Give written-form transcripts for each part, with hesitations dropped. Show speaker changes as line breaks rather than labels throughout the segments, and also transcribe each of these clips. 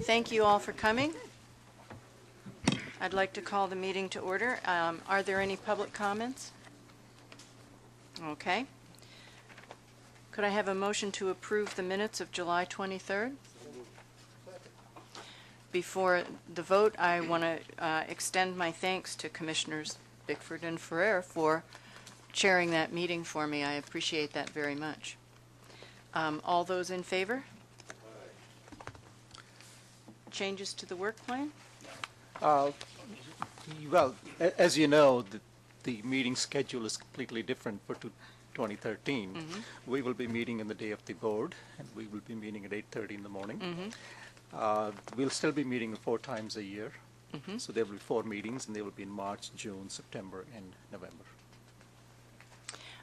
Thank you all for coming. I'd like to call the meeting to order. Are there any public comments? Okay. Could I have a motion to approve the minutes of July 23rd? Before the vote, I want to extend my thanks to Commissioners Bickford and Ferrer for chairing that meeting for me. I appreciate that very much. All those in favor? Changes to the work plan?
Well, as you know, the meeting schedule is completely different for 2013.
Mm-hmm.
We will be meeting on the day of the board, and we will be meeting at 8:30 in the morning.
Mm-hmm.
We'll still be meeting 4 times a year,
Mm-hmm.
so there will be 4 meetings, and they will be in March, June, September, and November.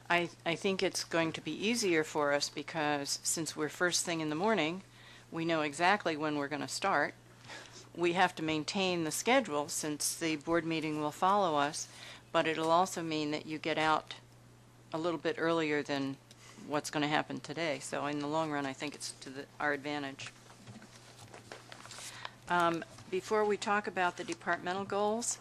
I think it's going to be easier for us because since we're first thing in the morning, we know exactly when we're going to start. We have to maintain the schedule since the board meeting will follow us, but it'll also mean that you get out a little bit earlier than what's going to happen today. So in the long run, I think it's to our advantage. Before we talk about the departmental goals,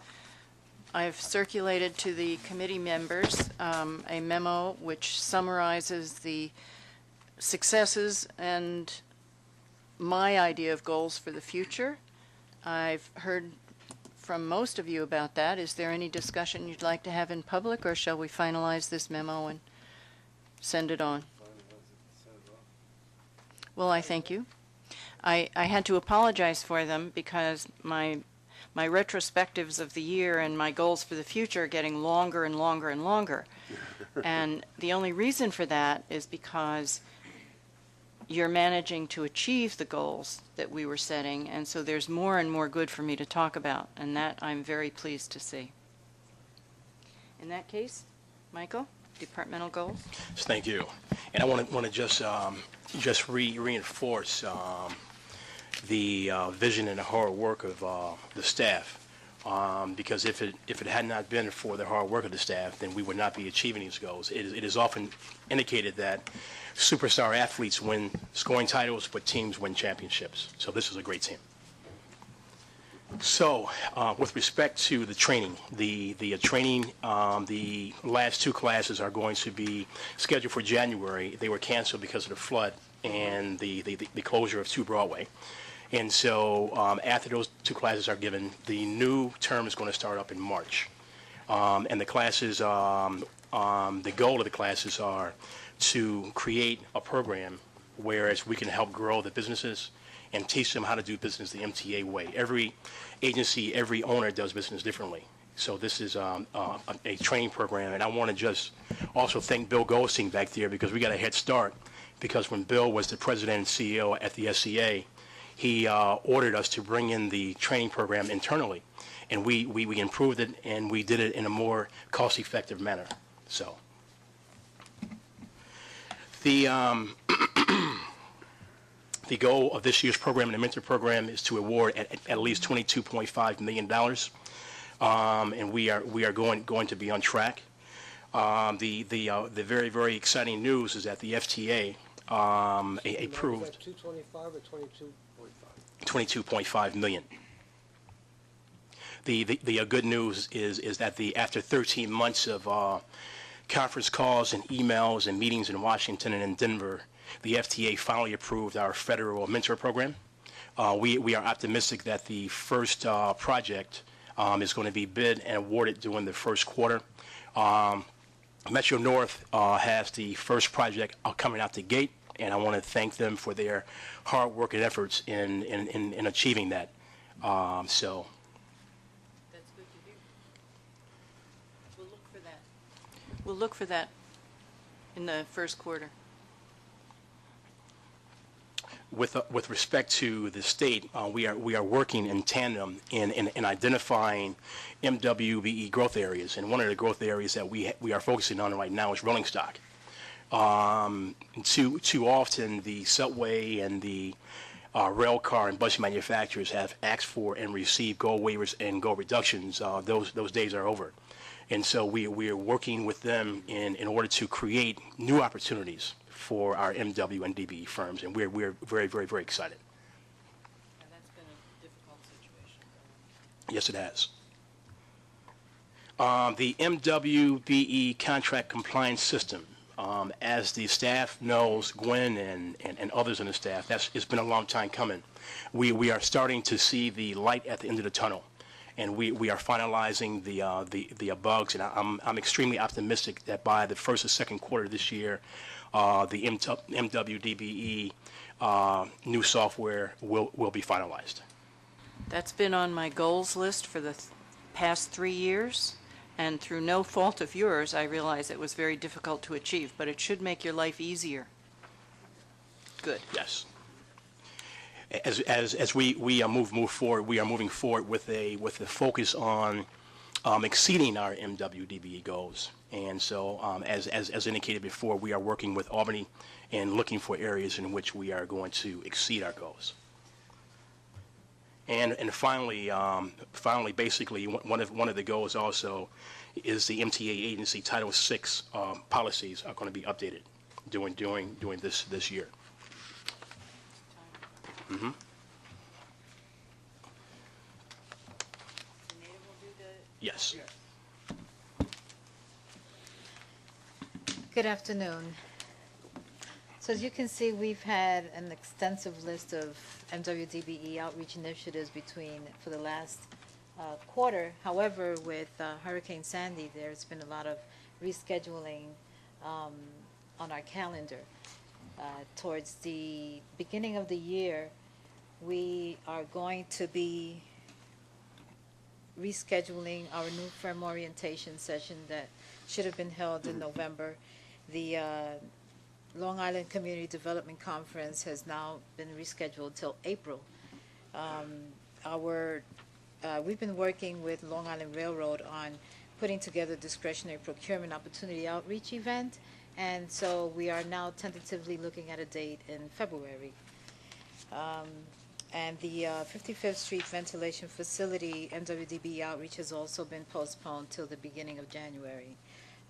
I've circulated to the committee members a memo which summarizes the successes and my idea of goals for the future. I've heard from most of you about that. Is there any discussion you'd like to have in public, or shall we finalize this memo and send it on? Well, I thank you. I had to apologize for them because my retrospectives of the year and my goals for the future are getting longer and longer and longer. And the only reason for that is because you're managing to achieve the goals that we were setting, and so there's more and more good for me to talk about, and that I'm very pleased to see. In that case, Michael, departmental goals?
Thank you. And I want to just reinforce the vision and the hard work of the staff, because if it had not been for the hard work of the staff, then we would not be achieving these goals. It is often indicated that superstar athletes win scoring titles, but teams win championships. So this is a great team. So with respect to the training, the last 2 classes are going to be scheduled for January. They were canceled because of the flood and the closure of 2 Broadway. And so after those 2 classes are given, the new term is going to start up in March. And the classes, the goal of the classes are to create a program whereas we can help grow the businesses and teach them how to do business the MTA way. Every agency, every owner does business differently. So this is a training program, and I want to just also thank Bill Goldstein back there because we got a head start, because when Bill was the president and CEO at the SCA, he ordered us to bring in the training program internally, and we improved it, and we did it in a more cost-effective manner. So the the goal of this year's program and the mentor program is to award at least $22.5 million, and we are going to be on track. The very, very exciting news is that the FTA approved
225 or
22.5 million. The good news is that after 13 months of conference calls and emails and meetings in Washington and in Denver, the FTA finally approved our federal mentor program. We are optimistic that the first project is going to be bid and awarded during the first quarter. Metro North has the first project coming out the gate, and I want to thank them for their hard work and efforts in achieving that. So.
That's good to hear. We'll look for that. We'll look for that in the first quarter.
With respect to the state, we are working in tandem in identifying MWBE growth areas, and one of the growth areas that we are focusing on right now is rolling stock. Too often the subway and the rail car and bus manufacturers have asked for and received goal waivers and goal reductions. Those days are over, and so we are working with them in order to create new opportunities for our MW and DBE firms, and we're very, very, very excited.
And that's been
Yes, it has. The MWBE contract compliance system, as the staff knows, Gwen and others in the staff, it's been a long time coming. We are starting to see the light at the end of the tunnel, and we are finalizing the bugs, and I'm extremely optimistic that by the first or second quarter of this year, the MWDBE new software will be finalized.
That's been on my goals list for the past 3 years, and through no fault of yours, I realize it was very difficult to achieve, but it should make your life easier. Good.
Yes. As we move forward, we are moving forward with a focus on exceeding our MWDBE goals. And so, as indicated before, we are working with Albany and looking for areas in which we are going to exceed our goals. And finally, basically, one of the goals also is the MTA agency Title VI policies are going to be updated during this year. Mm-hmm. Yes.
Good afternoon. So as you can see, we've had an extensive list of MWDBE outreach initiatives for the last quarter. However, with Hurricane Sandy, there's been a lot of rescheduling on our calendar. Towards the beginning of the year, we are going to be rescheduling our new firm orientation session that should have been held in November. The Long Island Community Development Conference has now been rescheduled till April. We've been working with Long Island Railroad on putting together a discretionary procurement opportunity outreach event, and so we are now tentatively looking at a date in February. And the 55th Street Ventilation Facility MWDB outreach has also been postponed till the beginning of January.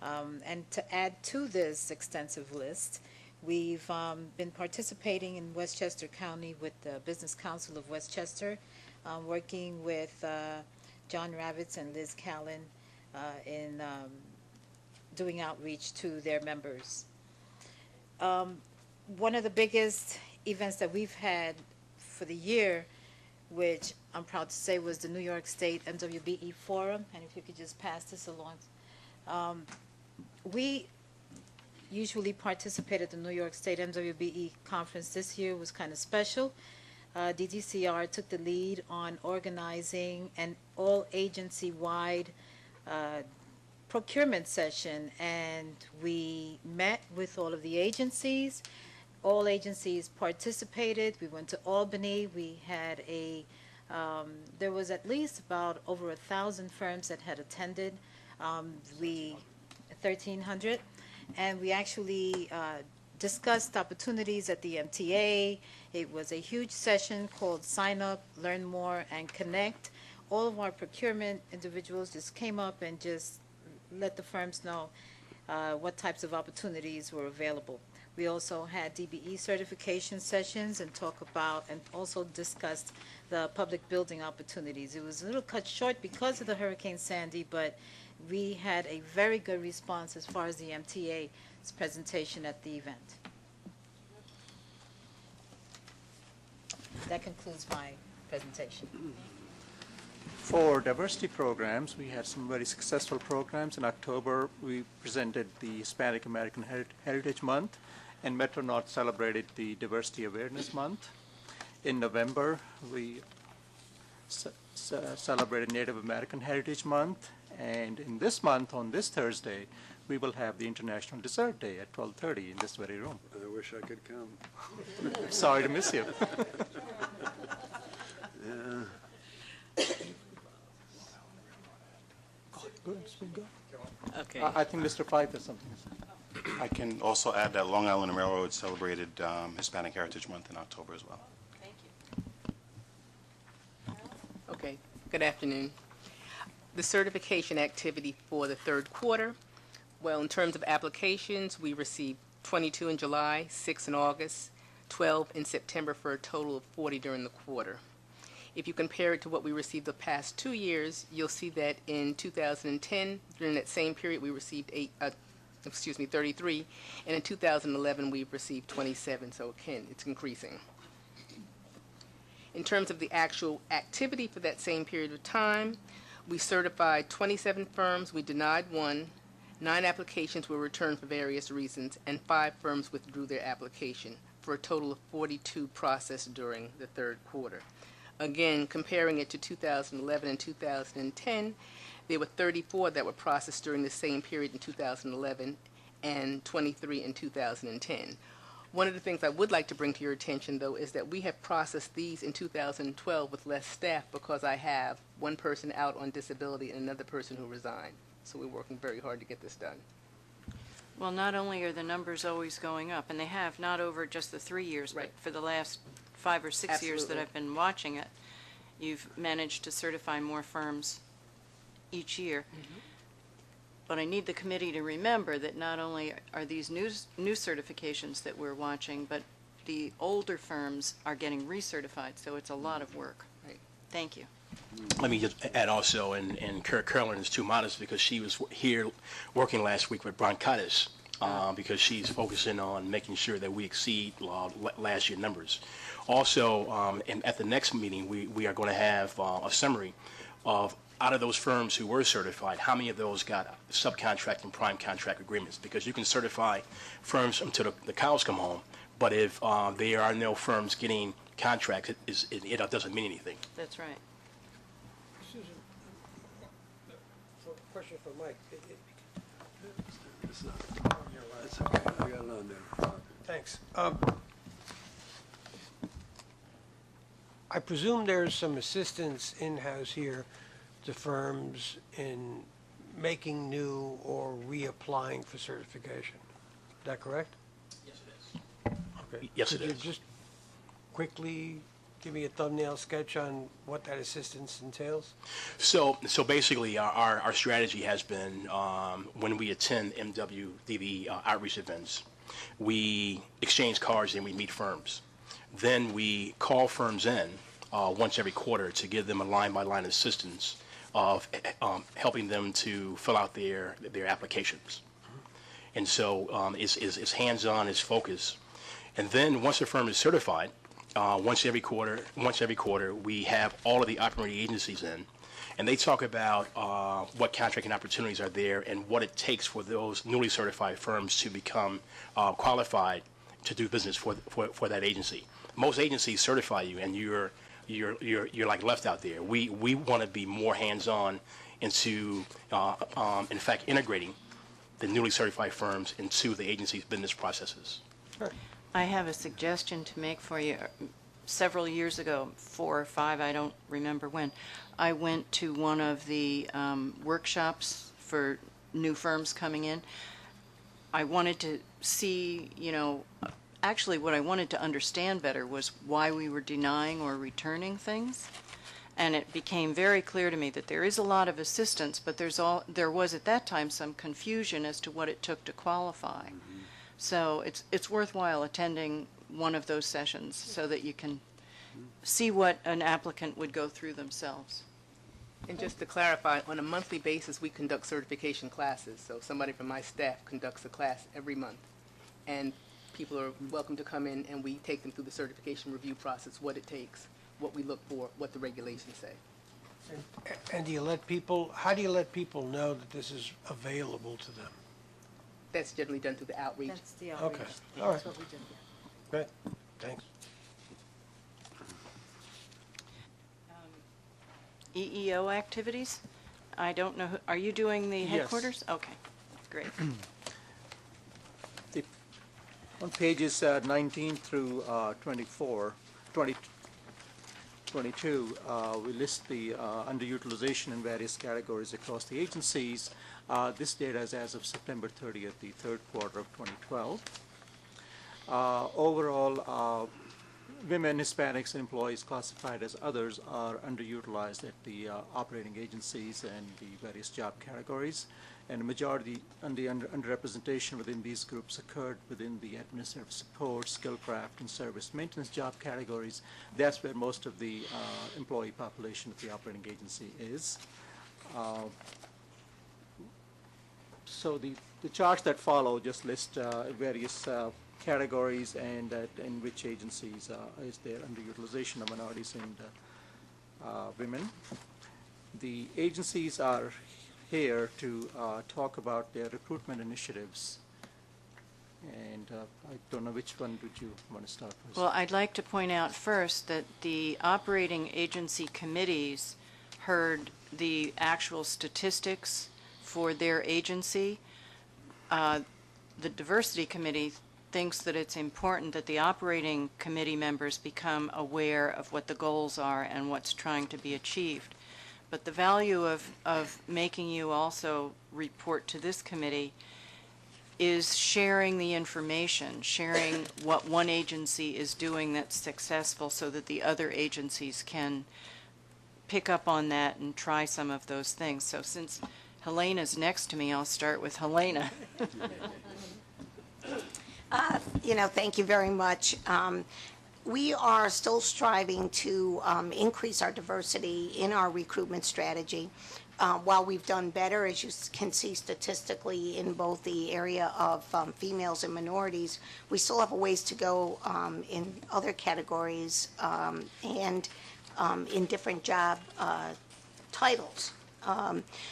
And to add to this extensive list, we've been participating in Westchester County with the Business Council of Westchester, working with John Ravitz and Liz Callan in doing outreach to their members. One of the biggest events that we've had for the year, which I'm proud to say was the New York State MWBE Forum, and if you could just pass this along. We usually participate at the New York State MWBE conference. This year was kind of special. DDCR took the lead on organizing an all-agency-wide procurement session, and we met with all of the agencies. All agencies participated. We went to Albany. We had there was at least about over 1,000 firms that had attended. 1,300, and we actually discussed opportunities at the MTA. It was a huge session called Sign Up, Learn More, and Connect. All of our procurement individuals just came up and just let the firms know what types of opportunities were available. We also had DBE certification sessions and also discussed the public building opportunities. It was a little cut short because of the Hurricane Sandy, but we had a very good response as far as the MTA's presentation at the event. That concludes my presentation.
For diversity programs, we had some very successful programs. In October, we presented the Hispanic American Heritage Month, and Metro North celebrated the Diversity Awareness Month. In November, we celebrated Native American Heritage Month, and in this month, on this Thursday, we will have the International Dessert Day at 12:30 in this very room.
I wish I could come.
Sorry to miss you.
Yeah.
Go.
Okay.
I think Mr. Fife has something to say.
I can also add that Long Island Railroad celebrated Hispanic Heritage Month in October as well.
Thank you.
Okay, good afternoon. The certification activity for the third quarter, well, in terms of applications, we received 22 in July, 6 in August, 12 in September, for a total of 40 during the quarter. If you compare it to what we received the past 2 years, you'll see that in 2010, during that same period, we received 33, and in 2011, we've received 27, so again, it's increasing. In terms of the actual activity for that same period of time, we certified 27 firms, we denied 1, 9 applications were returned for various reasons, and 5 firms withdrew their application, for a total of 42 processed during the third quarter. Again, comparing it to 2011 and 2010, there were 34 that were processed during the same period in 2011 and 23 in 2010. One of the things I would like to bring to your attention, though, is that we have processed these in 2012 with less staff because I have one person out on disability and another person who resigned. So we're working very hard to get this done.
Well, not only are the numbers always going up, and they have not over just the 3 years,
Right.
but for the last 5 or 6 years that
Absolutely.
I've been watching it, you've managed to certify more firms each year. But I need the committee to remember that not only are these new certifications that we're watching, but the older firms are getting recertified, so it's a lot of work.
Right.
Thank you.
Let me just add also, and Carolyn is too modest because she was here working last week with bronchitis because she's focusing on making sure that we exceed last year's numbers. Also, and at the next meeting, we are going to have a summary of out of those firms who were certified, how many of those got subcontract and prime contract agreements? Because you can certify firms until the cows come home, but if there are no firms getting contracts, it doesn't mean anything.
That's right.
Susan, question for Mike.
It's okay, I got it on there.
Thanks. I presume there's some assistance in-house here to firms in making new or reapplying for certification. Is that correct?
Yes, it is.
Okay.
Yes, it
Could
is.
you just quickly give me a thumbnail sketch on what that assistance entails?
So basically, our strategy has been when we attend MWDB outreach events, we exchange cards and we meet firms. Then we call firms in once every quarter to give them a line-by-line assistance of helping them to fill out their applications. And so it's hands-on, it's focused. And then once a firm is certified, once every quarter, we have all of the operating agencies in, and they talk about what contracting opportunities are there and what it takes for those newly certified firms to become qualified to do business for that agency. Most agencies certify you, and you're like left out there. We want to be more hands-on into, in fact, integrating the newly certified firms into the agency's business processes.
I have a suggestion to make for you. Several years ago, 4 or 5, I don't remember when, I went to one of the workshops for new firms coming in. I wanted to see, actually what I wanted to understand better was why we were denying or returning things. And it became very clear to me that there is a lot of assistance, but there was at that time some confusion as to what it took to qualify. So it's worthwhile attending one of those sessions so that you can see what an applicant would go through themselves.
And just to clarify, on a monthly basis, we conduct certification classes. So somebody from my staff conducts a class every month. And people are welcome to come in and we take them through the certification review process, what it takes, what we look for, what the regulations say.
And how do you let people know that this is available to them?
That's generally done through the outreach.
That's the outreach.
Okay, all right.
That's what we do.
Great, thanks.
EEO activities? I don't know, are you doing the
Yes.
headquarters? Okay, great.
On pages 19 through 22, we list the underutilization in various categories across the agencies. This data is as of September 30th, the third quarter of 2012. Overall, women, Hispanics, and employees classified as others are underutilized at the operating agencies and the various job categories. and the majority and the underrepresentation within these groups occurred within the administrative support, skillcraft, and service maintenance job categories. That's where most of the employee population of the operating agency is. So the charts that follow just list various categories and in which agencies is there underutilization of minorities and women. The agencies are here to talk about their recruitment initiatives. And I don't know which one would you want to start with?
Well, I'd like to point out first that the operating agency committees heard the actual statistics for their agency. The diversity committee thinks that it's important that the operating committee members become aware of what the goals are and what's trying to be achieved. But the value of making you also report to this committee is sharing the information, sharing what one agency is doing that's successful so that the other agencies can pick up on that and try some of those things. So since Helena's next to me, I'll start with Helena.
Thank you very much. We are still striving to increase our diversity in our recruitment strategy. While we've done better, as you can see statistically, in both the area of females and minorities, we still have a ways to go in other categories and in different job titles.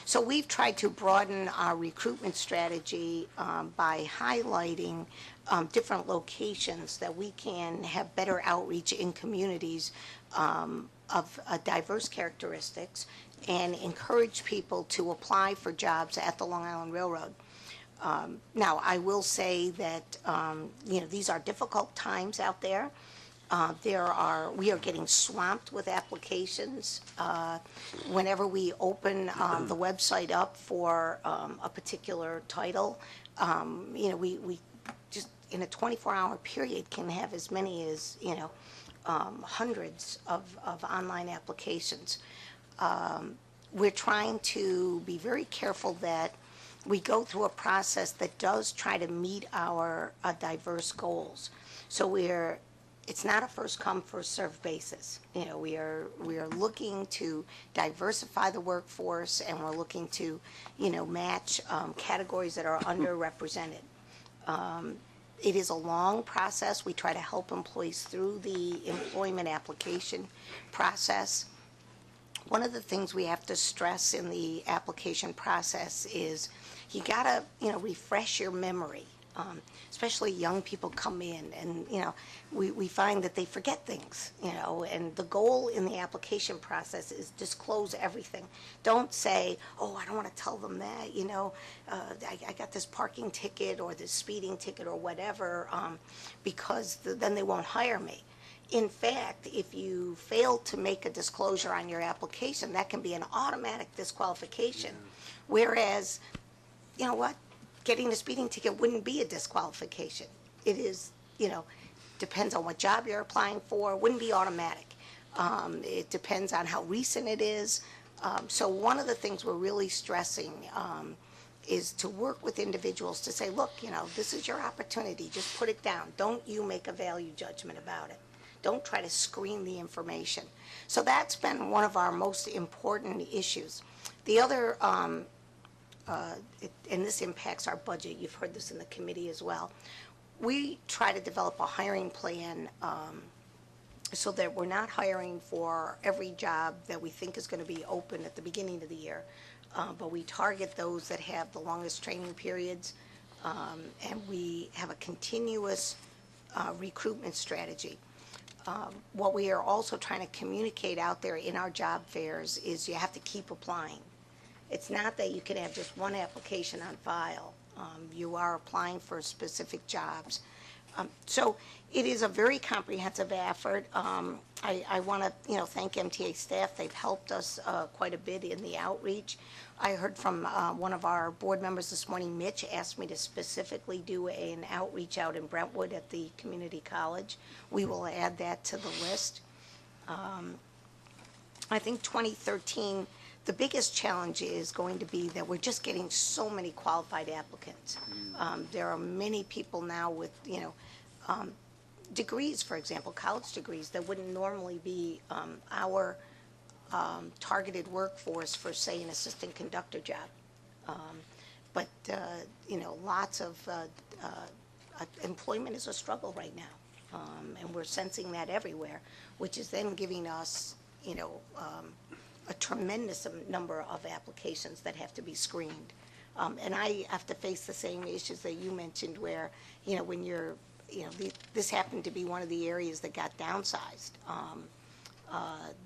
So we've tried to broaden our recruitment strategy by highlighting different locations that we can have better outreach in communities of diverse characteristics and encourage people to apply for jobs at the Long Island Railroad. Now, I will say that, these are difficult times out there. We are getting swamped with applications. Whenever we open the website up for a particular title, we just in a 24-hour period can have as many as, hundreds of online applications. We're trying to be very careful that we go through a process that does try to meet our diverse goals. So it's not a first come, first served basis. We are looking to diversify the workforce, and we're looking to, match categories that are underrepresented. It is a long process. We try to help employees through the employment application process. One of the things we have to stress in the application process is you gotta, refresh your memory. Especially young people come in and, we find that they forget things, and the goal in the application process is disclose everything. Don't say, oh, I don't want to tell them that, I got this parking ticket or this speeding ticket or whatever, because then they won't hire me. In fact, if you fail to make a disclosure on your application, that can be an automatic disqualification. Whereas, you know what? Getting a speeding ticket wouldn't be a disqualification. It is, depends on what job you're applying for, wouldn't be automatic. It depends on how recent it is. So one of the things we're really stressing is to work with individuals to say, look, this is your opportunity, just put it down. Don't you make a value judgment about it. Don't try to screen the information. So that's been one of our most important issues. The other, and this impacts our budget, you've heard this in the committee as well, we try to develop a hiring plan so that we're not hiring for every job that we think is going to be open at the beginning of the year, but we target those that have the longest training periods, and we have a continuous recruitment strategy. What we are also trying to communicate out there in our job fairs is you have to keep applying. It's not that you can have just one application on file. You are applying for specific jobs. So it is a very comprehensive effort. I want to, thank MTA staff. They've helped us quite a bit in the outreach. I heard from one of our board members this morning, Mitch, asked me to specifically do an outreach out in Brentwood at the community college. We will add that to the list. I think 2013 The biggest challenge is going to be that we're just getting so many qualified applicants. There are many people now with, degrees, for example, college degrees, that wouldn't normally be our targeted workforce for, say, an assistant conductor job. But lots of employment is a struggle right now, and we're sensing that everywhere, which is then giving us, a tremendous number of applications that have to be screened. And I have to face the same issues that you mentioned where, when you're, this happened to be one of the areas that got downsized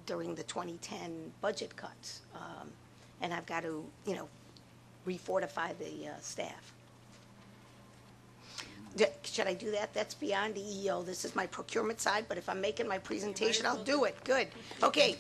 during the 2010 budget cuts. And I've got to, refortify the staff. Should I do that? That's beyond EEO. This is my procurement side, but if I'm making my presentation, I'll do it. Good. Okay,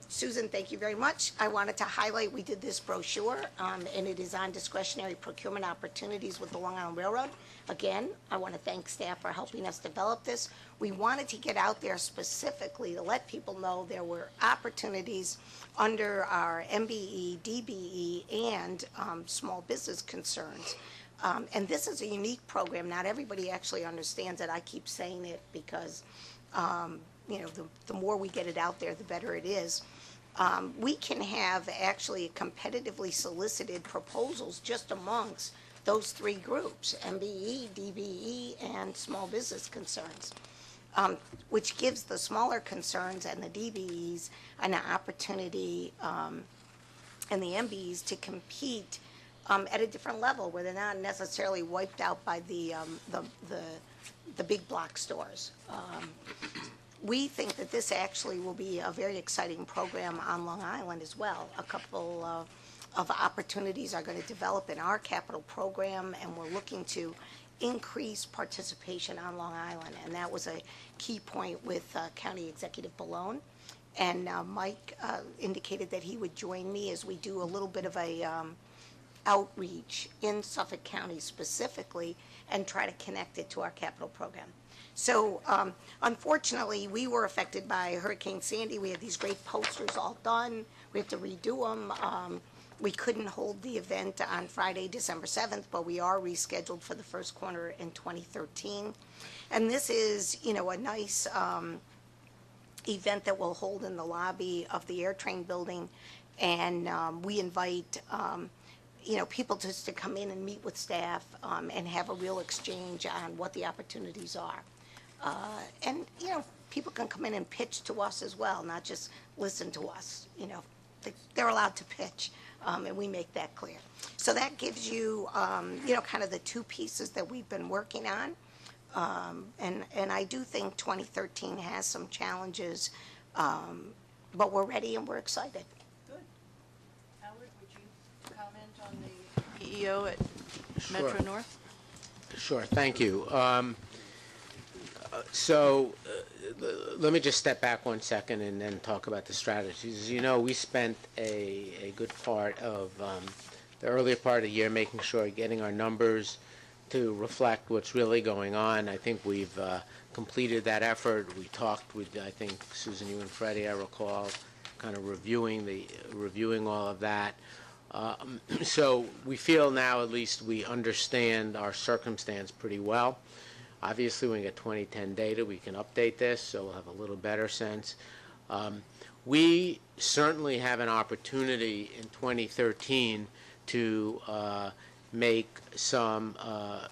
Susan, thank you very much. I wanted to highlight, we did this brochure, and it is on discretionary procurement opportunities with the Long Island Railroad. Again, I want to thank staff for helping us develop this. We wanted to get out there specifically to let people know there were opportunities under our MBE, DBE, and small business concerns. And this is a unique program. Not everybody actually understands it. I keep saying it because, the more we get it out there, the better it is. We can have actually competitively solicited proposals just amongst those three groups, MBE, DBE, and small business concerns, which gives the smaller concerns and the DBEs an opportunity and the MBEs to compete at a different level where they're not necessarily wiped out by the big block stores. We think that this actually will be a very exciting program on Long Island as well. A couple of opportunities are going to develop in our capital program, and we're looking to increase participation on Long Island. And that was a key point with County Executive Ballone. And Mike indicated that he would join me as we do a little bit of a outreach in Suffolk County specifically and try to connect it to our capital program. So unfortunately, we were affected by Hurricane Sandy. We had these great posters all done. We have to redo them. We couldn't hold the event on Friday, December 7th, but we are rescheduled for the first quarter in 2013. And this is, a nice event that we'll hold in the lobby of the AirTrain building. And we invite people just to come in and meet with staff and have a real exchange on what the opportunities are. And people can come in and pitch to us as well, not just listen to us. They're allowed to pitch, and we make that clear. So that gives you, kind of the two pieces that we've been working on. And I do think 2013 has some challenges, but we're ready and we're excited.
Howard, would you comment on the EEO at Metro North?
Sure, thank you. Let me just step back 1 second and then talk about the strategies. As you know, we spent a good part of the earlier part of the year making sure getting our numbers to reflect what's really going on. I think we've completed that effort. We talked with, I think, Susan, you and Freddie, I recall, kind of reviewing all of that. So we feel now at least we understand our circumstance pretty well. Obviously, when we get 2010 data, we can update this, so we'll have a little better sense. We certainly have an opportunity in 2013 to make some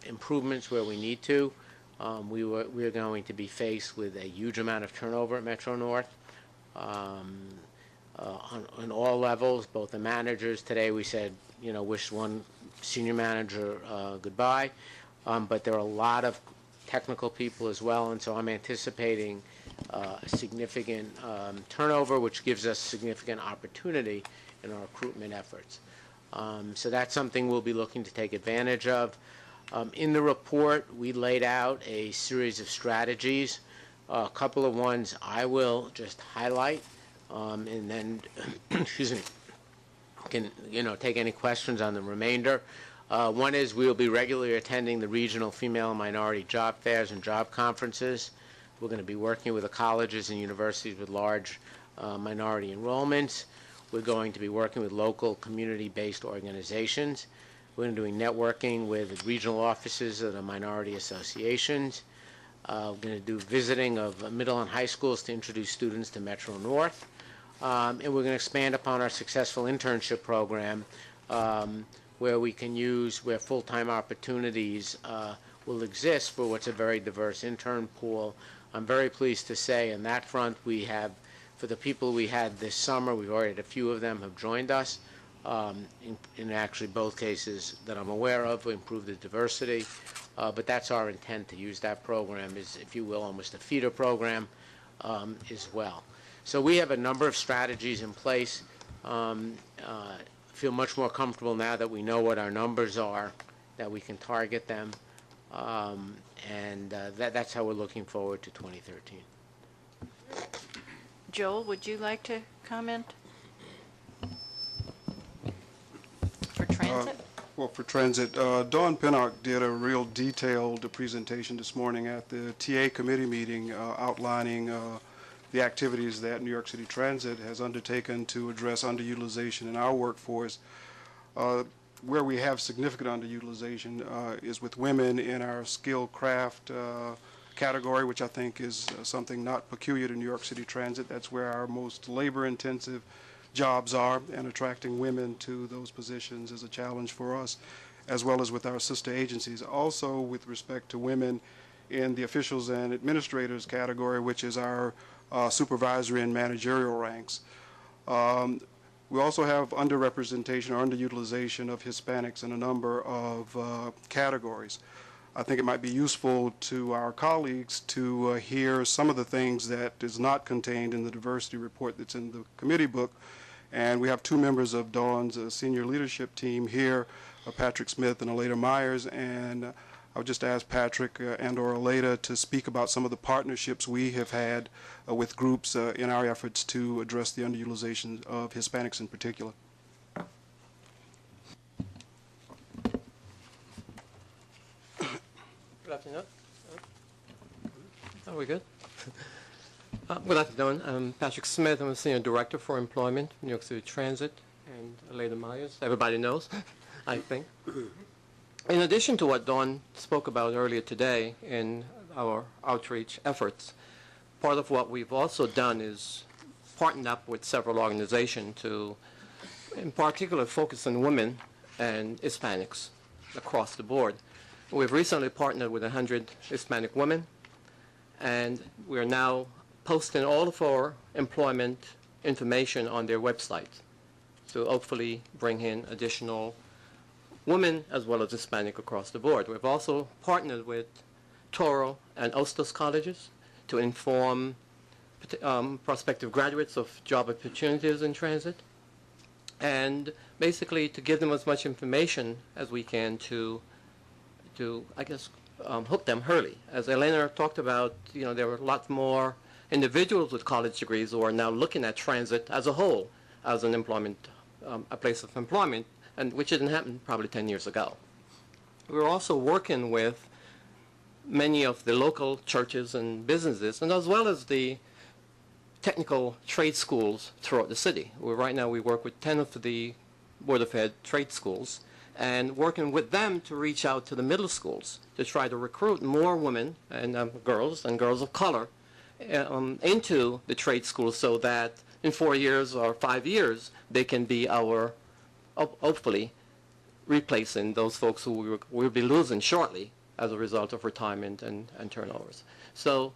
improvements where we need to. We're going to be faced with a huge amount of turnover at Metro North on all levels, both the managers. Today we said, wish one senior manager goodbye, but there are a lot of technical people as well, and so I'm anticipating significant turnover, which gives us significant opportunity in our recruitment efforts. So that's something we'll be looking to take advantage of. In the report, we laid out a series of strategies. A couple of ones I will just highlight, and then, excuse me, can take any questions on the remainder. One is we will be regularly attending the regional female and minority job fairs and job conferences. We're going to be working with the colleges and universities with large minority enrollments. We're going to be working with local community-based organizations. We're going to be doing networking with regional offices of the minority associations. We're going to do visiting of middle and high schools to introduce students to Metro North. And we're going to expand upon our successful internship program where we can use, where full-time opportunities will exist for what's a very diverse intern pool. I'm very pleased to say on that front we have, for the people we had this summer, we've already had a few of them have joined us. In actually both cases that I'm aware of, we improved the diversity. But that's our intent, to use that program as, if you will, almost a feeder program as well. So we have a number of strategies in place. Feel much more comfortable now that we know what our numbers are, that we can target them, and that's how we're looking forward to 2013.
Joel, would you like to comment? For transit?
Well, for transit, Dawn Pinnock did a real detailed presentation this morning at the TA committee meeting outlining the activities that New York City Transit has undertaken to address underutilization in our workforce. Where we have significant underutilization is with women in our skilled craft category, which I think is something not peculiar to New York City Transit. That's where our most labor-intensive jobs are, and attracting women to those positions is a challenge for us, as well as with our sister agencies. Also, with respect to women in the officials and administrators category, which is our supervisory and managerial ranks. We also have underrepresentation or underutilization of Hispanics in a number of categories. I think it might be useful to our colleagues to hear some of the things that is not contained in the diversity report that's in the committee book. And we have two members of Dawn's senior leadership team here, Patrick Smith and Aleda Myers, and I would just ask Patrick and or Aleda to speak about some of the partnerships we have had with groups in our efforts to address the underutilization of Hispanics in particular.
Good afternoon. Are we good? Good afternoon. I'm Patrick Smith. I'm a Senior Director for Employment, New York City Transit, and Aleda Myers. Everybody knows, I think. In addition to what Dawn spoke about earlier today in our outreach efforts, part of what we've also done is partnered up with several organizations to, in particular, focus on women and Hispanics across the board. We've recently partnered with 100 Hispanic women, and we're now posting all of our employment information on their website to hopefully bring in additional women as well as Hispanic across the board. We've also partnered with Toro and Ostos colleges to inform prospective graduates of job opportunities in transit, and basically to give them as much information as we can to I guess, hook them early. As Elena talked about, there were a lot more individuals with college degrees who are now looking at transit as a whole as an employment, a place of employment, and which didn't happen probably 10 years ago. We're also working with many of the local churches and businesses, and as well as the technical trade schools throughout the city. Right now we work with 10 of the Board of Ed trade schools, and working with them to reach out to the middle schools to try to recruit more women and girls of color into the trade schools, so that in 4 years or 5 years they can be our, hopefully, replacing those folks who we'll be losing shortly as a result of retirement and turnovers. So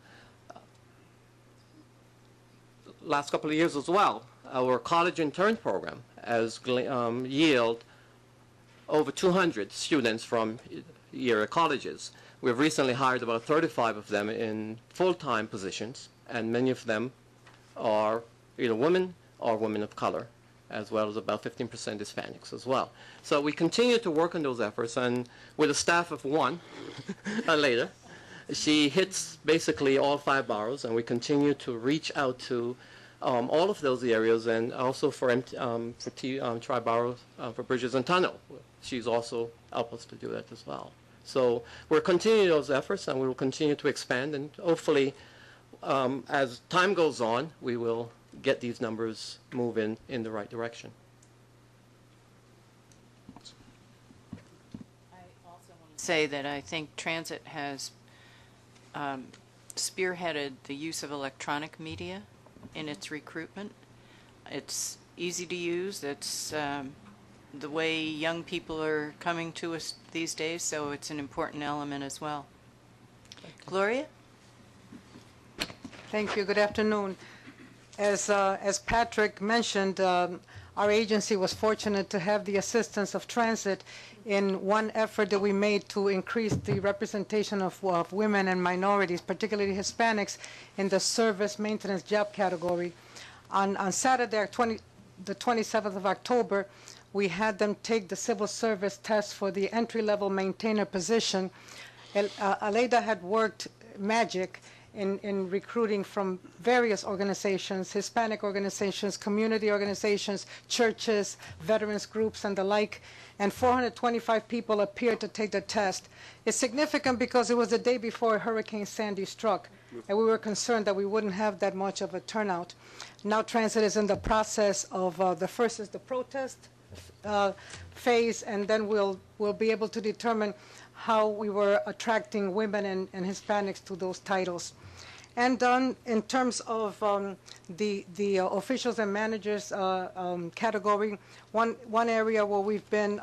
last couple of years as well, our college intern program has yielded over 200 students from area colleges. We've recently hired about 35 of them in full-time positions, and many of them are either women or women of color, as well as about 15% Hispanics as well. So we continue to work on those efforts, and with a staff of one, later, she hits basically all 5 boroughs, and we continue to reach out to all of those areas, and also for tri-boroughs, for bridges and tunnel. She's also helped us to do that as well. So we're continuing those efforts, and we will continue to expand, and hopefully, as time goes on, we will get these numbers moving in the right direction.
Say that I think transit has spearheaded the use of electronic media in its recruitment. It's easy to use. It's the way young people are coming to us these days, so it's an important element as well. Gloria?
Thank you. Good afternoon. As Patrick mentioned, our agency was fortunate to have the assistance of transit in one effort that we made to increase the representation of women and minorities, particularly Hispanics, in the service maintenance job category. On Saturday, the 27th of October, we had them take the civil service test for the entry-level maintainer position. Aleida had worked magic in recruiting from various organizations, Hispanic organizations, community organizations, churches, veterans groups, and the like, and 425 people appeared to take the test. It's significant because it was the day before Hurricane Sandy struck, and we were concerned that we wouldn't have that much of a turnout. Now transit is in the process of, the first is the protest phase, and then we'll be able to determine how we were attracting women and Hispanics to those titles. And in terms of the officials and managers category, one area where we've been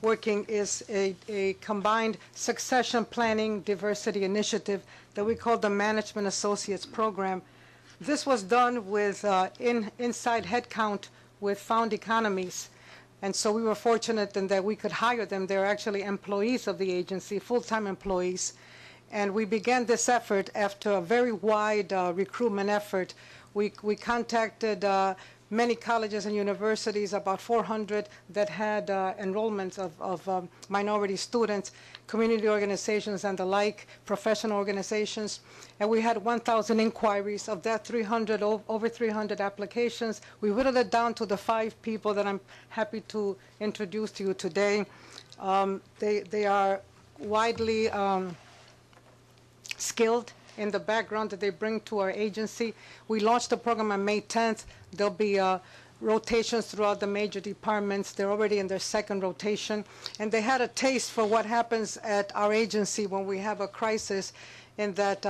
working is a combined succession planning diversity initiative that we call the Management Associates Program. This was done with inside headcount with found economies. And so we were fortunate in that we could hire them. They're actually employees of the agency, full-time employees. And we began this effort after a very wide recruitment effort. We contacted many colleges and universities, about 400 that had enrollments of minority students, community organizations and the like, professional organizations. And we had 1,000 inquiries. Of that, over 300 applications. We whittled it down to the 5 people that I'm happy to introduce to you today. They are widely skilled in the background that they bring to our agency. We launched the program on May 10th. There'll be rotations throughout the major departments. They're already in their second rotation. And they had a taste for what happens at our agency when we have a crisis, in that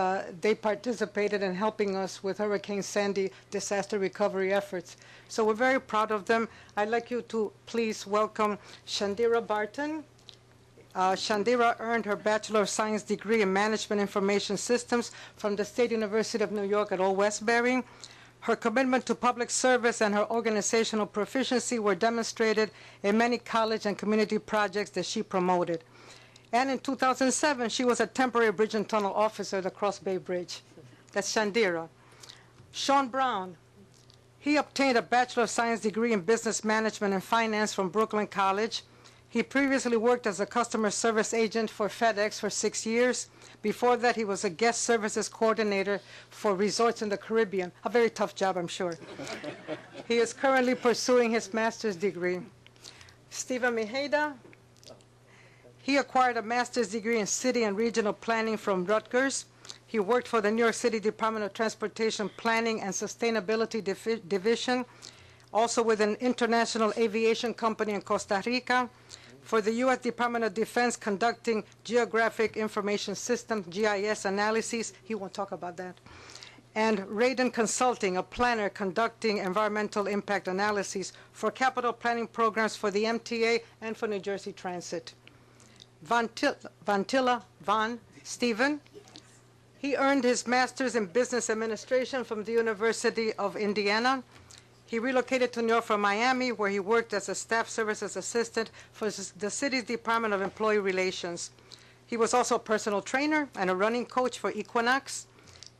they participated in helping us with Hurricane Sandy disaster recovery efforts. So we're very proud of them. I'd like you to please welcome Shandira Barton. Shandira earned her Bachelor of Science degree in Management Information Systems from the State University of New York at Old Westbury. Her commitment to public service and her organizational proficiency were demonstrated in many college and community projects that she promoted. And in 2007, she was a temporary bridge and tunnel officer at the Cross Bay Bridge. That's Shandira. Sean Brown, he obtained a Bachelor of Science degree in Business Management and Finance from Brooklyn College. He previously worked as a customer service agent for FedEx for 6 years. Before that, he was a guest services coordinator for resorts in the Caribbean. A very tough job, I'm sure. He is currently pursuing his master's degree. Steven Mejeda, he acquired a master's degree in city and regional planning from Rutgers. He worked for the New York City Department of Transportation Planning and Sustainability Division, also with an international aviation company in Costa Rica, for the U.S. Department of Defense conducting Geographic Information System, GIS analyses. He won't talk about that. And Radon Consulting, a planner conducting environmental impact analyses for capital planning programs for the MTA and for New Jersey Transit. Van Steven, he earned his master's in business administration from the University of Indiana. He relocated to New York from Miami, where he worked as a staff services assistant for the city's Department of Employee Relations. He was also a personal trainer and a running coach for Equinox.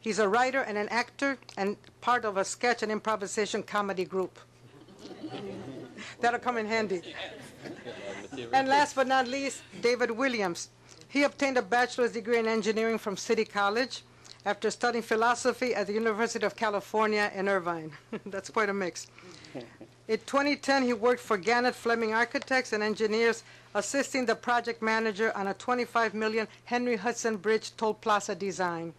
He's a writer and an actor and part of a sketch and improvisation comedy group. That'll come in handy. And last but not least, David Williams. He obtained a bachelor's degree in engineering from City College after studying philosophy at the University of California in Irvine. That's quite a mix. In 2010, he worked for Gannett Fleming Architects and Engineers, assisting the project manager on a $25 million Henry Hudson Bridge toll plaza design.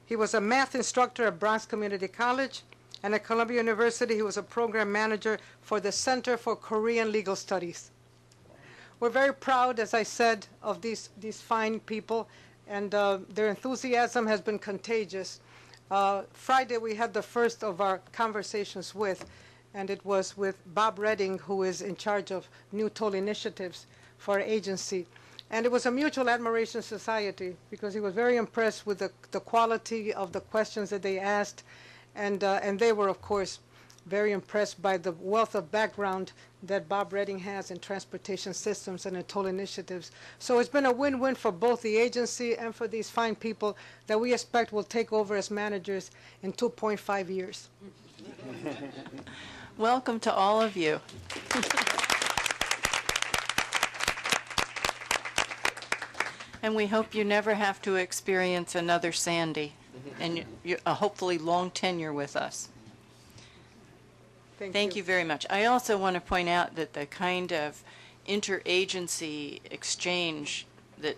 He was a math instructor at Bronx Community College. And at Columbia University, he was a program manager for the Center for Korean Legal Studies. We're very proud, as I said, of these fine people, and their enthusiasm has been contagious. Friday, we had the first of our conversations with, and it was with Bob Redding, who is in charge of new toll initiatives for our agency. And it was a mutual admiration society because he was very impressed with the quality of the questions that they asked, and they were, of course, very impressed by the wealth of background that Bob Redding has in transportation systems and in toll initiatives. So it's been a win-win for both the agency and for these fine people that we expect will take over as managers in 2.5 years.
Welcome to all of you. And we hope you never have to experience another Sandy, and a hopefully long tenure with us. Thank you very much. I also want to point out that the kind of interagency exchange that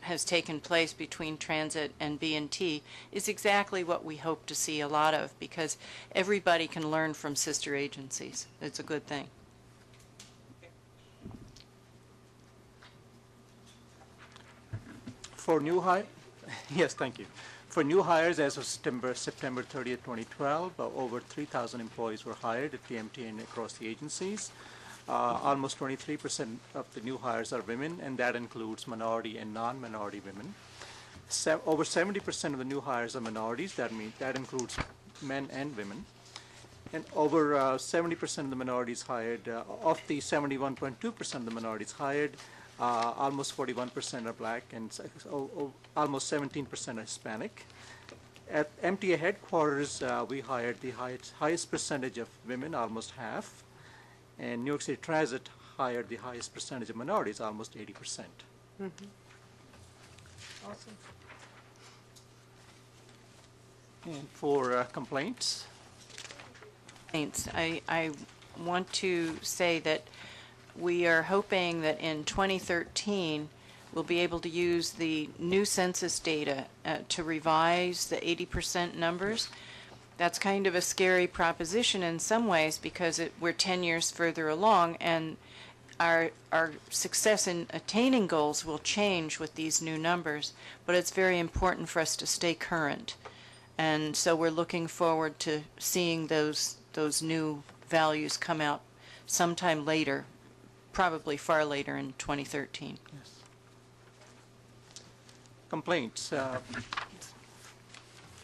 has taken place between transit and B&T is exactly what we hope to see a lot of, because everybody can learn from sister agencies. It's a good thing.
For new hire, yes, thank you. For new hires as of September 30th, 2012, over 3,000 employees were hired at the MTA and across the agencies. Almost 23% of the new hires are women, and that includes minority and non-minority women. Over 70% of the new hires are minorities. That includes men and women. And over 70% of the minorities hired, of the 71.2% of the minorities hired, almost 41% are black, and almost 17% are Hispanic. At MTA headquarters, we hired the highest percentage of women, almost half, and New York City Transit hired the highest percentage of minorities, almost 80%.
Mm-hmm. Awesome.
And for complaints?
I want to say that we are hoping that in 2013 we'll be able to use the new census data to revise the 80% numbers. That's kind of a scary proposition in some ways because we're 10 years further along, and our success in attaining goals will change with these new numbers, but it's very important for us to stay current. And so we're looking forward to seeing those new values come out sometime later, probably far later in 2013.
Yes. Complaints.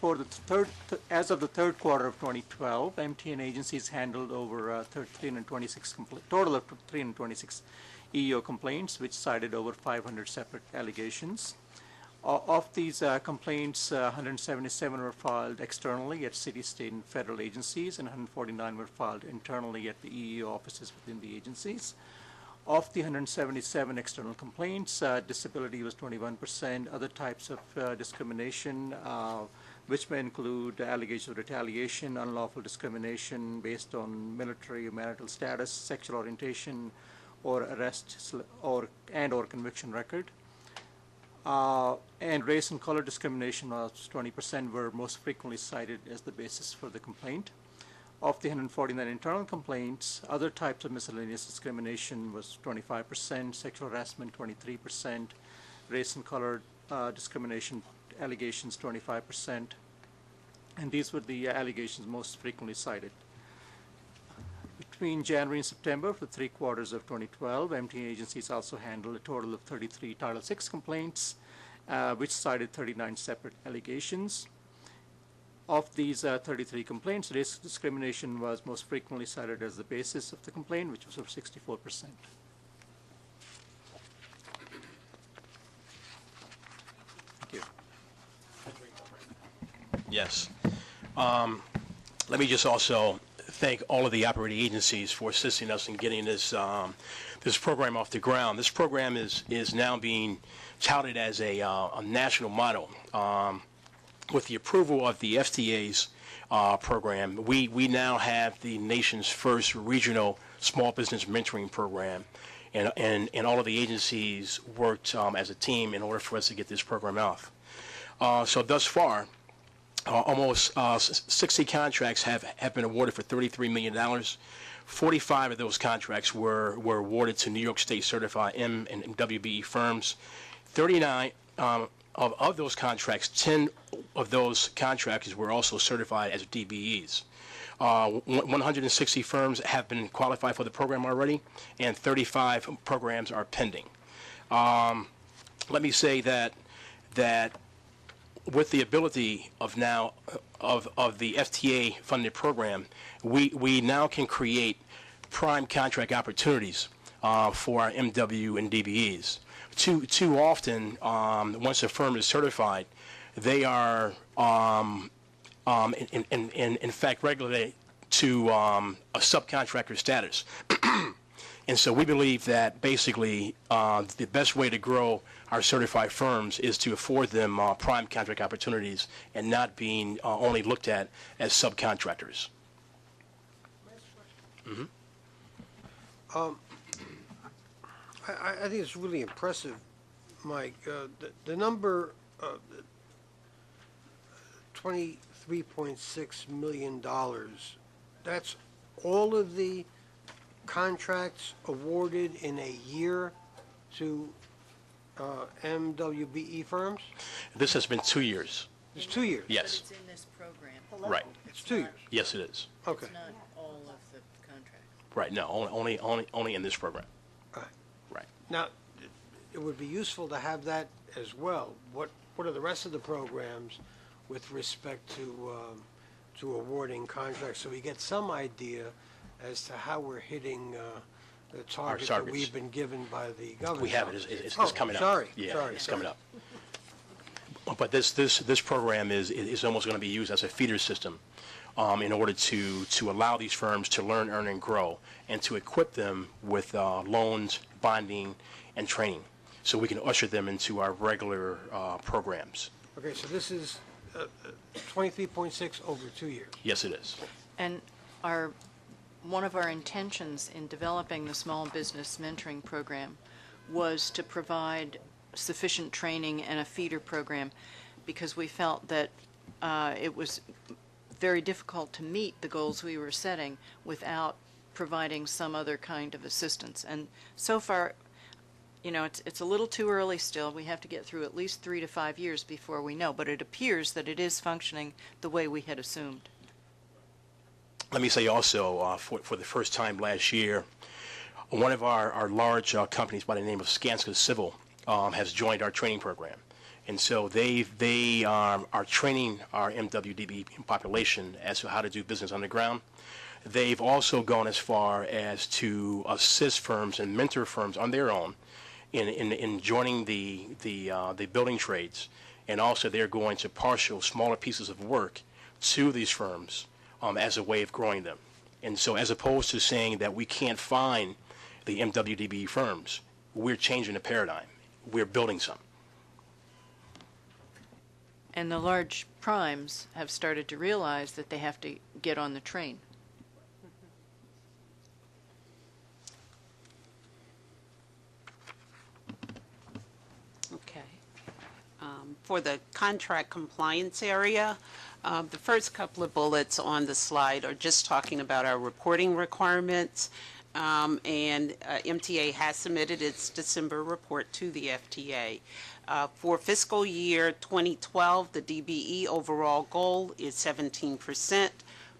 For the as of the third quarter of 2012, MTA and agencies handled over 326 total of 326 EEO complaints, which cited over 500 separate allegations. Of these complaints, 177 were filed externally at city, state, and federal agencies, and 149 were filed internally at the EEO offices within the agencies. Of the 177 external complaints, disability was 21%, other types of discrimination, which may include allegations of retaliation, unlawful discrimination based on military or marital status, sexual orientation, or arrest or conviction record. And race and color discrimination was 20%, were most frequently cited as the basis for the complaint. Of the 149 internal complaints, other types of miscellaneous discrimination was 25%, sexual harassment 23%, race and color discrimination allegations 25%, and these were the allegations most frequently cited. Between January and September, for 3 quarters of 2012, MTA agencies also handled a total of 33 Title VI complaints, which cited 39 separate allegations. Of these 33 complaints, race discrimination was most frequently cited as the basis of the complaint, which was of 64%. Thank you.
Yes. Let me just also thank all of the operating agencies for assisting us in getting this this program off the ground. This program is now being touted as a national model. With the approval of the FTA's program, we now have the nation's first regional small business mentoring program, and all of the agencies worked as a team in order for us to get this program off. So thus far, almost 60 contracts have been awarded for $33 million. 45 of those contracts were awarded to New York State certified M and WBE firms. 39 of those contracts, 10 of those contractors were also certified as DBEs. 160 firms have been qualified for the program already, and 35 programs are pending. Let me say that with the ability of now of the FTA funded program, we now can create prime contract opportunities for our MW and DBEs. Too often, once a firm is certified, they are in fact regulated to a subcontractor status. And so we believe that basically the best way to grow our certified firms is to afford them prime contract opportunities and not being only looked at as subcontractors. Mm-hmm.
I think it's really impressive, Mike. The number, $23.6 million, that's all of the contracts awarded in a year to MWBE firms?
This has been 2 years.
It's 2 years?
Yes.
It's in this program.
Right.
It's 2 years?
Yes, it is.
Okay.
It's not all of the contracts.
Right. No, only in this program.
All right.
Right.
Now, it would be useful to have that as well. What are the rest of the programs with respect to awarding contracts, so we get some idea as to how we're hitting the target that
targets.
we've been given by the government?
We have it. It's coming up.
Sorry.
Yeah,
sorry.
it's coming up. But this program is almost going to be used as a feeder system in order to allow these firms to learn, earn, and grow, and to equip them with loans, bonding, and training, so we can usher them into our regular programs.
Okay, so this is 23.6 over 2 years.
Yes, it is.
And one of our intentions in developing the small business mentoring program was to provide sufficient training and a feeder program, because we felt that it was very difficult to meet the goals we were setting without providing some other kind of assistance. And so far, you know, it's a little too early still. We have to get through at least 3 to 5 years before we know, but it appears that it is functioning the way we had assumed.
Let me say also, for the first time last year, one of our large companies by the name of Skanska Civil has joined our training program. And so they are training our MWDB population as to how to do business on the ground. They've also gone as far as to assist firms and mentor firms on their own in joining the building trades. And also they're going to partial smaller pieces of work to these firms as a way of growing them. And so as opposed to saying that we can't find the MWDB firms, we're changing the paradigm. We're building some.
And the large primes have started to realize that they have to get on the train.
Okay. For the contract compliance area, the first couple of bullets on the slide are just talking about our reporting requirements, and MTA has submitted its December report to the FTA. For fiscal year 2012, the DBE overall goal is 17%.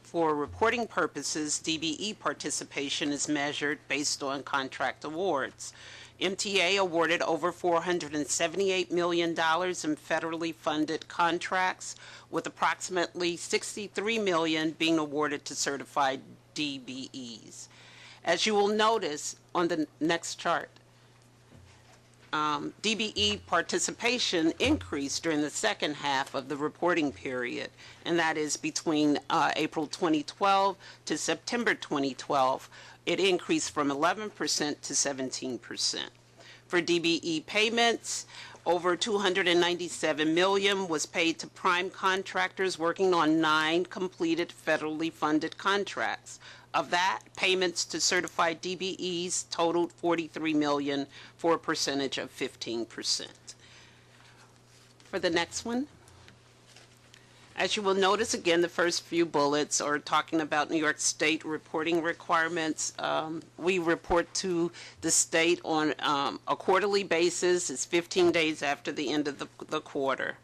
For reporting purposes, DBE participation is measured based on contract awards. MTA awarded over $478 million in federally funded contracts, with approximately $63 million being awarded to certified DBEs. As you will notice on the next chart, DBE participation increased during the second half of the reporting period, and that is between April 2012 to September 2012. It increased from 11% to 17%. For DBE payments, over $297 million was paid to prime contractors working on 9 completed federally funded contracts. Of that, payments to certified DBEs totaled $43 million for a percentage of 15%. For the next one, As you will notice, again, the first few bullets are talking about New York State reporting requirements. We report to the state on a quarterly basis. It's 15 days after the end of the quarter.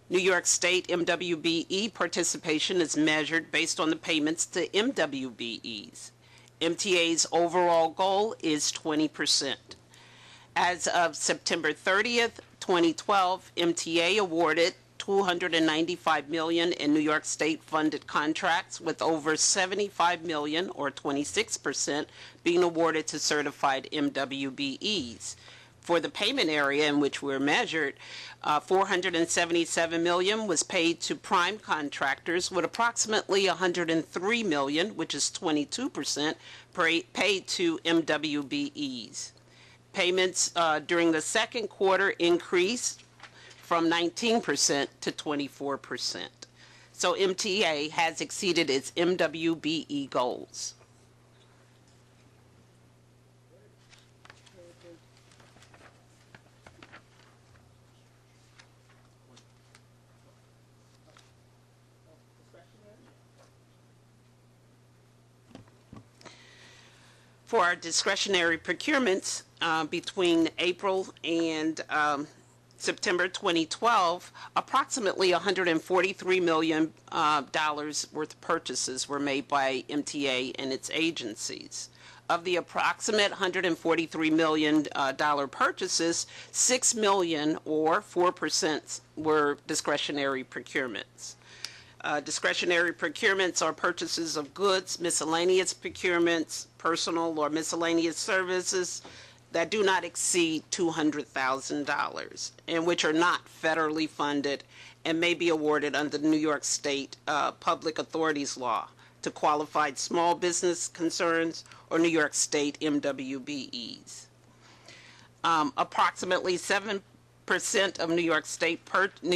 New York State MWBE participation is measured based on the payments to MWBEs. MTA's overall goal is 20%. As of September 30th, 2012, MTA awarded $295 million in New York State funded contracts, with over $75 million, or 26%, being awarded to certified MWBEs. For the payment area in which we're measured, $477 million was paid to prime contractors, with approximately $103 million, which is 22%, paid to MWBEs. Payments during the second quarter increased from 19% to 24%. So MTA has exceeded its MWBE goals. For our discretionary procurements between April and September 2012, approximately $143 million worth of purchases were made by MTA and its agencies. Of the approximate $143 million purchases, $6 million, or 4%, were discretionary procurements. Discretionary procurements are purchases of goods, miscellaneous procurements, personal or miscellaneous services that do not exceed $200,000 and which are not federally funded and may be awarded under the New York State Public Authorities Law to qualified small business concerns or New York State MWBEs. Approximately 7% of New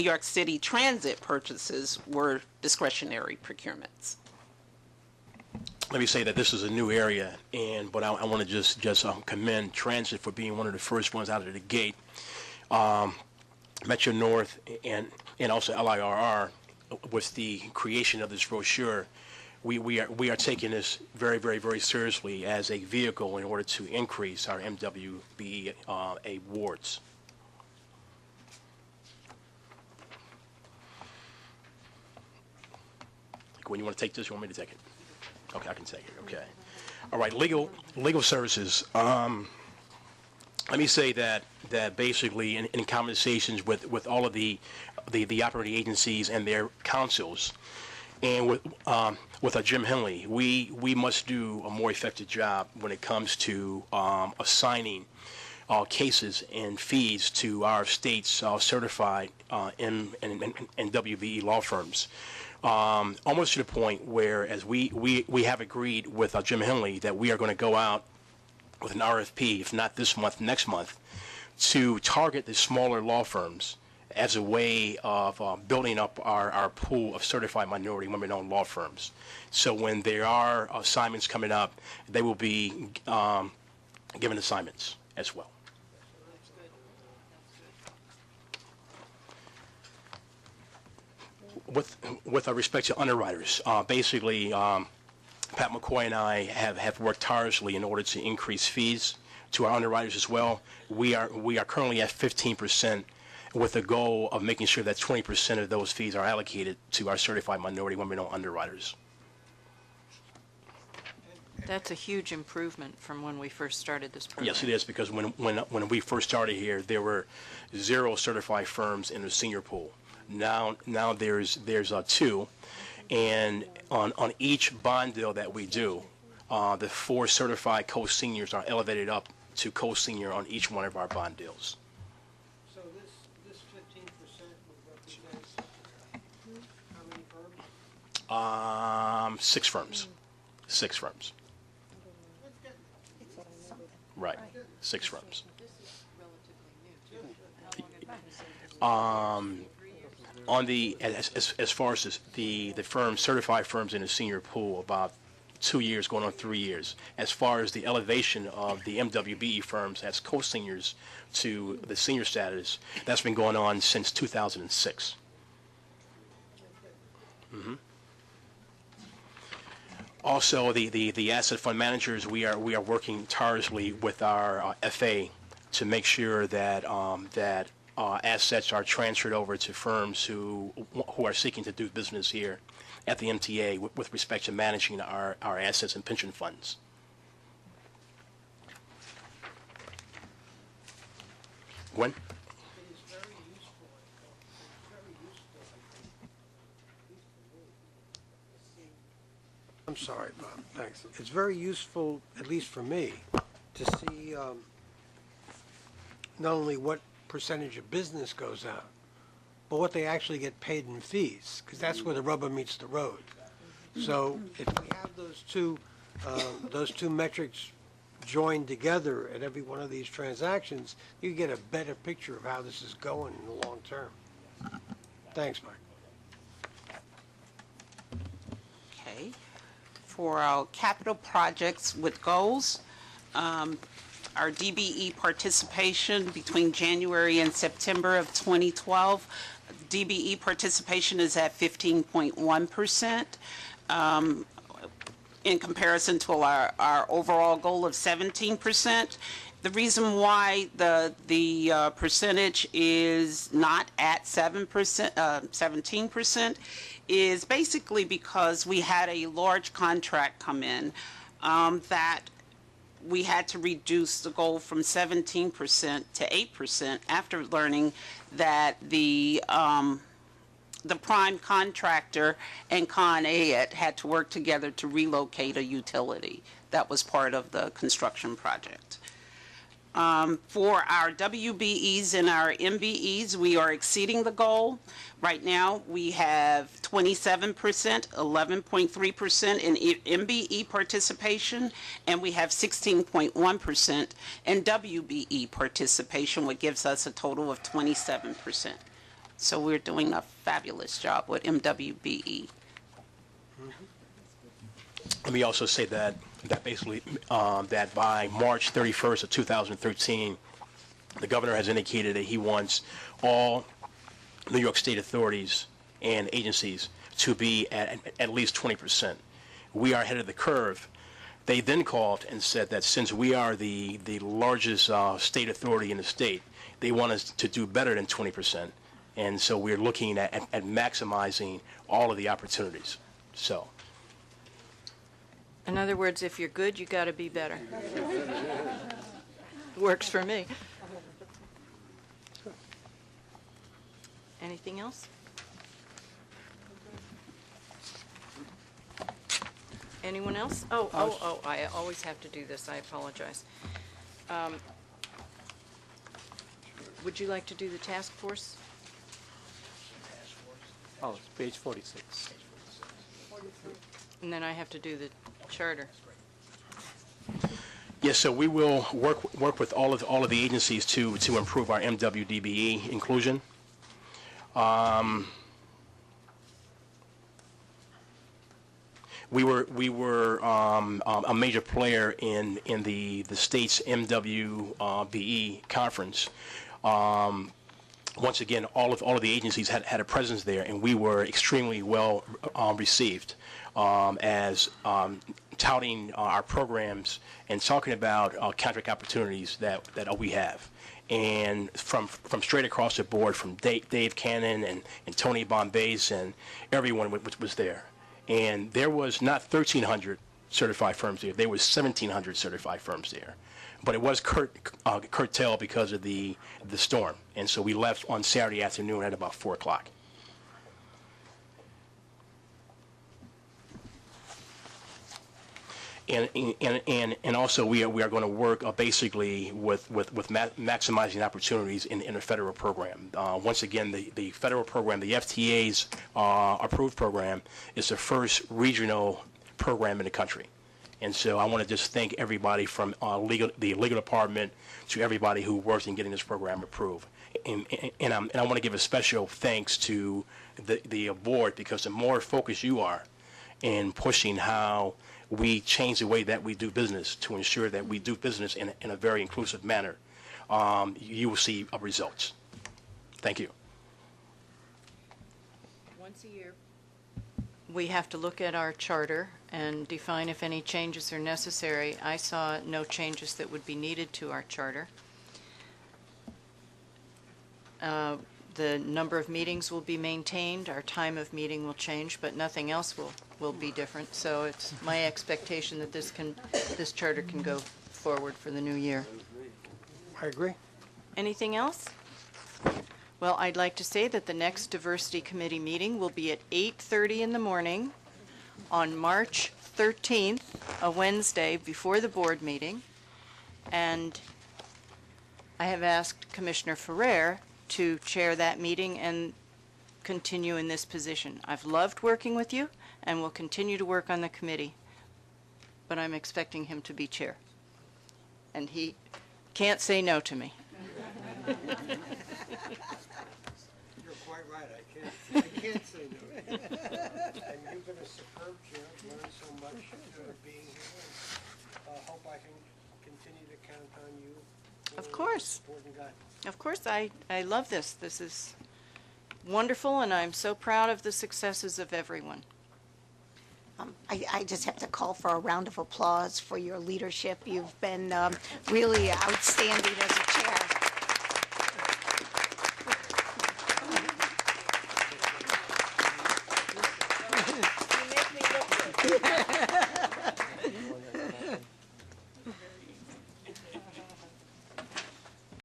York City Transit purchases were discretionary procurements.
Let me say that this is a new area, but I want to just commend Transit for being one of the first ones out of the gate. Metro North and also LIRR, with the creation of this brochure, we are taking this very, very, very seriously as a vehicle in order to increase our MWBE awards. When you want to take this, you want me to take it? Okay, I can take it. Okay. All right. Legal services. Let me say that basically in conversations with all of the operating agencies and their councils, and with Jim Henley, we must do a more effective job when it comes to assigning cases and fees to our state's certified WBE law firms. Almost to the point where, as we have agreed with Jim Henley, that we are going to go out with an RFP, if not this month, next month, to target the smaller law firms as a way of building up our pool of certified minority women-owned law firms. So when there are assignments coming up, they will be given assignments as well. With respect to underwriters, basically, Pat McCoy and I have worked tirelessly in order to increase fees to our underwriters as well. We are currently at 15%, with the goal of making sure that 20% of those fees are allocated to our certified minority women-owned underwriters.
That's a huge improvement from when we first started this program.
Yes, it is, because when we first started here, there were 0 certified firms in the senior pool. Now there's 2, and on each bond deal that we do, the 4 certified co-seniors are elevated up to co-senior on each one of our bond deals.
So this 15% would represent how many firms?
6 firms. 6 firms. Right, 6 firms. On the as far as the firms, certified firms in the senior pool, about 2 years, going on 3 years. As far as the elevation of the MWBE firms as co-seniors to the senior status, that's been going on since 2006. Also, the asset fund managers, we are working tirelessly with our FA to make sure that assets are transferred over to firms who are seeking to do business here at the MTA with respect to managing our assets and pension funds. Gwen?
I'm sorry, Bob, thanks. It's very useful, at least for me, to see not only what percentage of business goes out, but what they actually get paid in fees, because that's where the rubber meets the road. So if we have those two metrics joined together at every one of these transactions, you get a better picture of how this is going in the long term. Thanks, Mike.
Okay. For our capital projects with goals, our DBE participation between January and September of 2012, DBE participation is at 15.1%. In comparison to our overall goal of 17%. The reason why the percentage is not at 17% is basically because we had a large contract come in that we had to reduce the goal from 17% to 8% after learning that the prime contractor and Con Ed had to work together to relocate a utility. That was part of the construction project. For our WBEs and our MBEs, we are exceeding the goal. Right now, we have 27%, 11.3% in MBE participation, and we have 16.1% in WBE participation, which gives us a total of 27%. So we're doing a fabulous job with MWBE.
Let me also say that basically that by March 31st of 2013, the governor has indicated that he wants all New York State authorities and agencies to be at least 20%. We are ahead of the curve. They then called and said that since we are the largest state authority in the state, they want us to do better than 20%. And so we're looking at maximizing all of the opportunities. So,
in other words, if you're good, you got to be better. Works for me. Anything else? Anyone else? Oh, I always have to do this. I apologize. Would you like to do the task force?
Oh, it's page 46.
And then I have to do the charter.
yes, so we will work with all of the agencies to improve our MWDBE inclusion. We were a major player in the state's MWBE conference. Once again, all of the agencies had a presence there, and we were extremely well received as touting our programs and talking about contract opportunities that we have. And from straight across the board, from Dave Cannon and Tony Bombays and everyone was there. And there was not 1,300 certified firms there. There was 1,700 certified firms there. But it was curtailed because of the storm. And so we left on Saturday afternoon at about 4 o'clock. And also we are going to work basically with maximizing opportunities in a federal program. Once again, the federal program, the FTA's approved program, is the first regional program in the country. And so I want to just thank everybody from the legal department to everybody who worked in getting this program approved. And I want to give a special thanks to the board, because the more focused you are in pushing how we change the way that we do business to ensure that we do business in a very inclusive manner, you will see results. Thank you.
Once a year. we have to look at our charter and define if any changes are necessary. I saw no changes that would be needed to our charter. The number of meetings will be maintained, our time of meeting will change, but nothing else will be different. So it's my expectation that this charter can go forward for the new year.
I agree.
Anything else? Well, I'd like to say that the next Diversity Committee meeting will be at 8:30 in the morning on March 13th, a Wednesday, before the board meeting. And I have asked Commissioner Ferrer to chair that meeting and continue in this position. I've loved working with you and will continue to work on the committee, but I'm expecting him to be chair. And he can't say no to me.
You're quite right. I can't say no. And you've been a superb chair. I've learned so much being here. And hope I can continue to count on you.
Of course.
Support and guidance.
Of course, I love this. This is wonderful, and I'm so proud of the successes of everyone.
I just have to call for a round of applause for your leadership. You've been really outstanding as a chair.